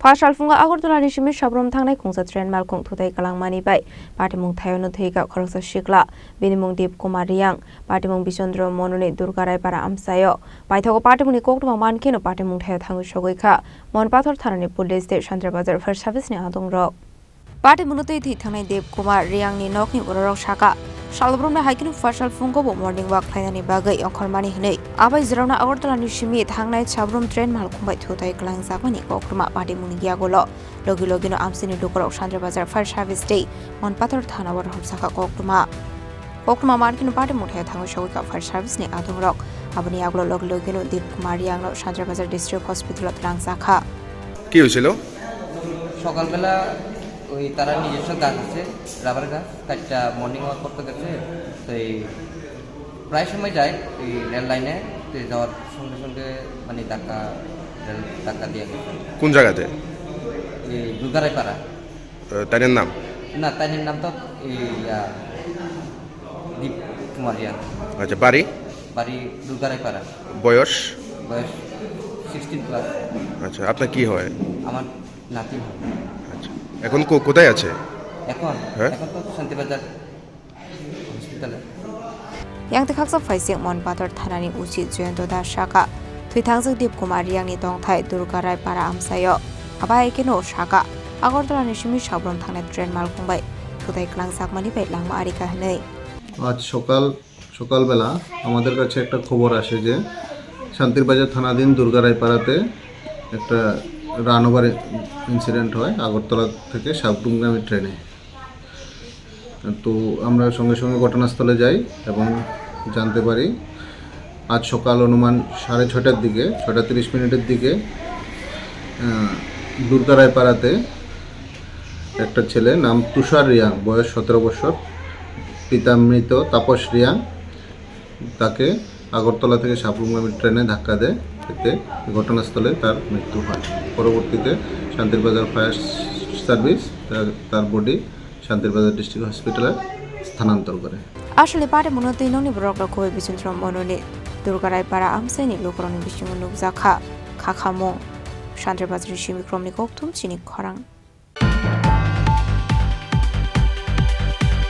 Fasalfunga Agortolani Shimi Shabrom Tangnai Kungsa Tren Malkung Tutai Kalangmani Bai, Patimung Tayono Teiga Koroksa Shikla, Binimung Deep Kumariang, Patimung Bisondro Monone Durgarai Para Amsayo, Baitoko Patimuni Kokuma Mankino Patimung Tayangu Shogoika, Mon Pator Tarani Police Station Bazar for Service Adong Rock. Patimunuti Tangai Deep Kumar Riang ni Nokni Urok Shaka. Shalbrum na hiking fasal fungo morning walk plainani bagai okormani hnei abai zrauna Agortolani Shimi thangnai Shabrum train malkhumbai thutai klang zakmani kokruma Patimuni giagolo logino amsini dukorok Chandra Bazar fire service day mon pator thana war hopsaka kokruma markinu Patimuthe thangu shogika fire service ni adongrok abani aglo logino Deep Kumar Riang Chandra Bazar district hospital klang zakha কি হয়েছিল সকালবেলা ওই তারা নিজস্ব গাছ আছে rubber গাছ কাটটা মর্নিং ওয়াক করতে গেছে তো এই প্রায় সময় যায় এই রেল লাইনে তো যাওয়ার সঙ্গে সঙ্গে মানে ধাক্কা দিয়ে গেছে কোন জায়গাতে এই দুর্গারাই পাড়া তাইনের নাম না তাইনের নাম তো এই দীপ কুমারিয়া আচ্ছা বাড়ি দুর্গারাই পাড়া বয়স 16 প্লাস আচ্ছা আপনার কি হয় আমার নাতি হয় আচ্ছা এখন কোথায় আছে এখন তো শান্তিবাজার হসপিটালে Yang Khaksa Faising Mon Pator Thanani Uchi Jento Da Shaka Thuitangsak Deep Kumar Riang ni Tongthai Durgarai Para Amsayo Abai Keno Shaka Agortolani Shimi Shabrom Thangnai Train Malkhumbai Thutai Klang Sakmani Bai Langma Arika Hnei আজ সকালবেলা আমাদের কাছে একটা খবর আসে যে শান্তিরবাজার থানাধীন দুর্গারাই পাড়াতে একটা রানওভার ইনসিডেন্ট হয় আগরতলা থেকে সাবরুমগামী ট্রেনে তো আমরা সঙ্গে সঙ্গে ঘটনাস্থলে যাই এবং জানতে পারি আজ সকাল অনুমান 6:30টার দিকে 6:30 দিকে দুর্গারাই পাড়াতে একটা ছেলে নাম তুষার রিয়াং বয়স 17 বছর পিতা মৃত তাপস রিয়াং তাকে আগরতলা থেকে সাবরুমগামী ট্রেনে ধাক্কা দেয় এতে ঘটনাস্থলে তার মৃত্যু হয় পরবর্তীতে শান্তিরবাজার ফায়ার সার্ভিস তার বডি শান্তিরবাজার ডিস্ট্রিক্ট হসপিটালে স্থানান্তর করে আসলে Patimunuti Noni Brokla Koi Bisundro Monone Durgarai Para Amsaini Lokoroni Bishumunuk Zakha Kakamo Chandra Bazar Shimi Kromnikok Tum Chini Korang